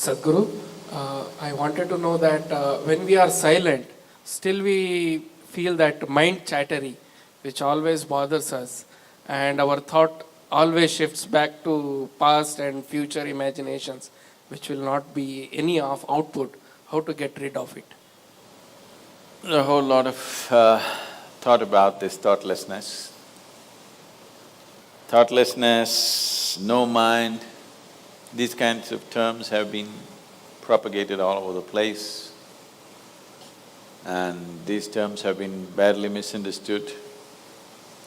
Sadhguru, I wanted to know that when we are silent, still we feel that mind chattery, which always bothers us, and our thought always shifts back to past and future imaginations, which will not be any of output. How to get rid of it? A whole lot of thought about this thoughtlessness. Thoughtlessness, no mind, these kinds of terms have been propagated all over the place, and these terms have been badly misunderstood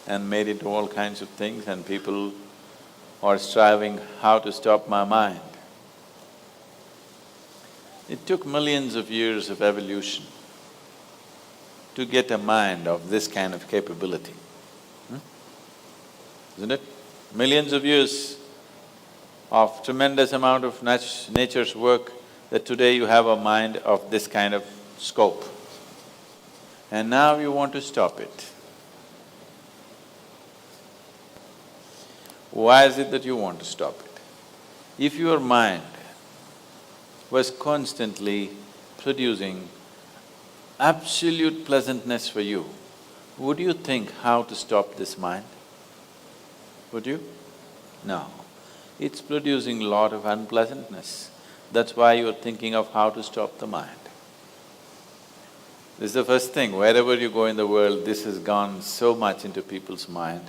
and made into all kinds of things, and people are striving how to stop my mind. It took millions of years of evolution to get a mind of this kind of capability, isn't it? Millions of years of tremendous amount of nature's work that today you have a mind of this kind of scope. And now you want to stop it. Why is it that you want to stop it? If your mind was constantly producing absolute pleasantness for you, would you think how to stop this mind? Would you? No. It's producing a lot of unpleasantness. That's why you're thinking of how to stop the mind. This is the first thing, wherever you go in the world, this has gone so much into people's mind.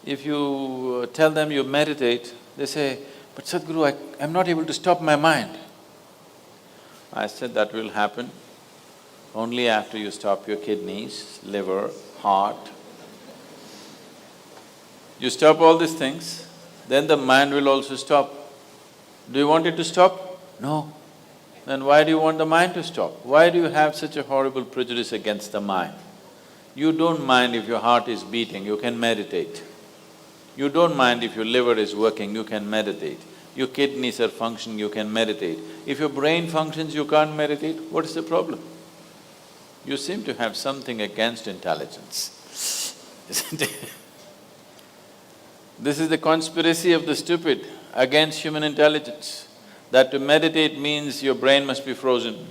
If you tell them you meditate, they say, "But Sadhguru, I'm not able to stop my mind." I said, that will happen only after you stop your kidneys, liver, heart. You stop all these things, then the mind will also stop. Do you want it to stop? No. Then why do you want the mind to stop? Why do you have such a horrible prejudice against the mind? You don't mind if your heart is beating, you can meditate. You don't mind if your liver is working, you can meditate. Your kidneys are functioning, you can meditate. If your brain functions, you can't meditate, what is the problem? You seem to have something against intelligence, isn't it? This is the conspiracy of the stupid against human intelligence, that to meditate means your brain must be frozen.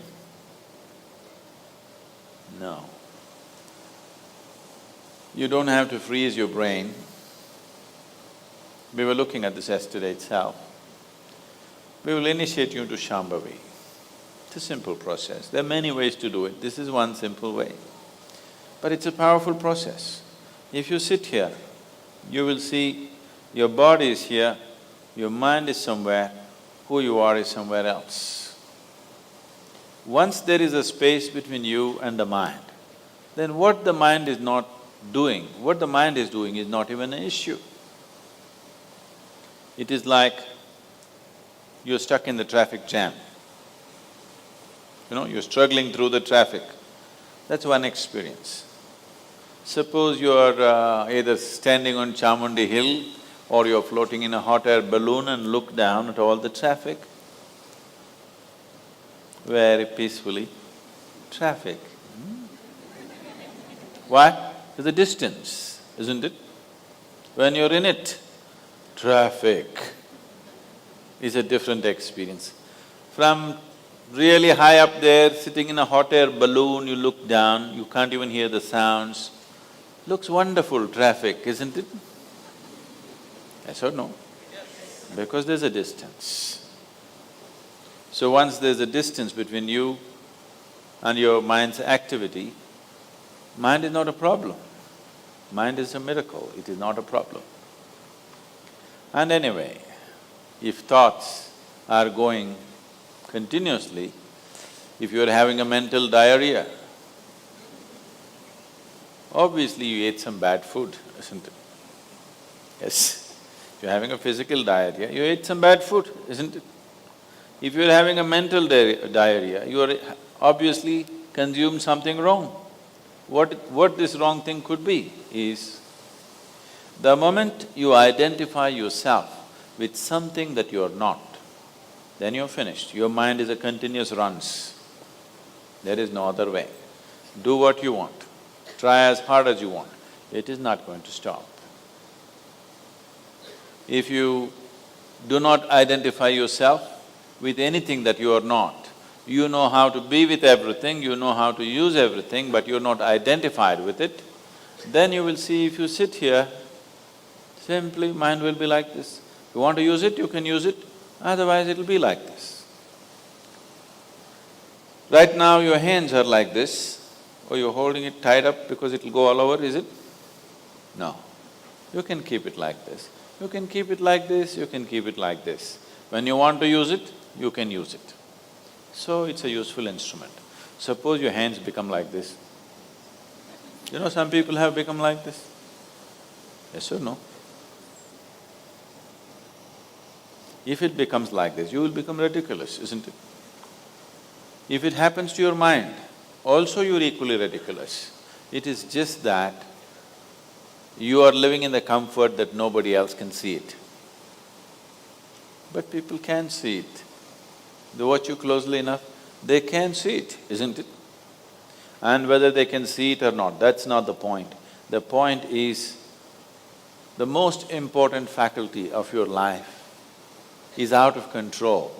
No. You don't have to freeze your brain. We were looking at this yesterday itself. We will initiate you into Shambhavi. It's a simple process. There are many ways to do it, this is one simple way. But it's a powerful process. If you sit here, you will see your body is here, your mind is somewhere, who you are is somewhere else. Once there is a space between you and the mind, then what the mind is not doing, what the mind is doing is not even an issue. It is like you're stuck in the traffic jam. You're struggling through the traffic. That's one experience. Suppose you are either standing on Chamundi Hill or you're floating in a hot air balloon and look down at all the traffic. Very peacefully, traffic. Why? There's a distance, isn't it? When you're in it, traffic is a different experience. From really high up there, sitting in a hot air balloon, you look down, you can't even hear the sounds. Looks wonderful, traffic, isn't it? Yes or no? Yes. Because there's a distance. So once there's a distance between you and your mind's activity, mind is not a problem. Mind is a miracle, it is not a problem. And anyway, if thoughts are going continuously, if you're having a mental diarrhea, obviously you ate some bad food, isn't it? Yes. If you're having a physical diarrhea, you ate some bad food, isn't it? If you're having a mental diarrhea, you are obviously consumed something wrong. What this wrong thing could be is, the moment you identify yourself with something that you're not, then you're finished. Your mind is a continuous runs. There is no other way. Do what you want, try as hard as you want, it is not going to stop. If you do not identify yourself with anything that you are not. You know how to be with everything, you know how to use everything, but you're not identified with it, then you will see if you sit here, simply mind will be like this. You want to use it, you can use it, otherwise it'll be like this. Right now your hands are like this, or you're holding it tied up because it'll go all over, is it? No. You can keep it like this. You can keep it like this, you can keep it like this. When you want to use it, you can use it. So it's a useful instrument. Suppose your hands become like this. You know, some people have become like this. Yes or no? If it becomes like this, you will become ridiculous, isn't it? If it happens to your mind, also you're equally ridiculous. It is just that you are living in the comfort that nobody else can see it. But people can see it. They watch you closely enough, they can see it, isn't it? And whether they can see it or not, that's not the point. The point is, the most important faculty of your life is out of control.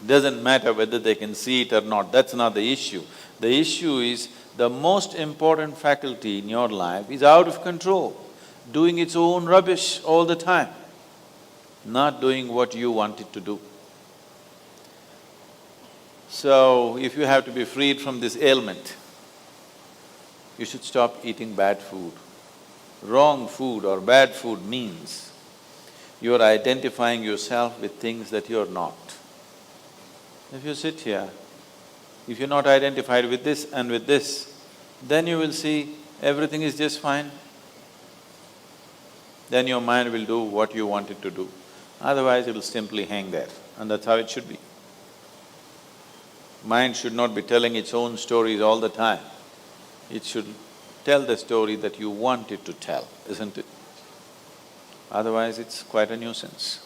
Doesn't matter whether they can see it or not, that's not the issue. The issue is, the most important faculty in your life is out of control, doing its own rubbish all the time, not doing what you want it to do. So, if you have to be freed from this ailment, you should stop eating bad food. Wrong food or bad food means you are identifying yourself with things that you're not. If you sit here, if you're not identified with this and with this, then you will see everything is just fine. Then your mind will do what you want it to do. Otherwise, it'll simply hang there, and that's how it should be. Mind should not be telling its own stories all the time. It should tell the story that you want it to tell, isn't it? Otherwise, it's quite a nuisance.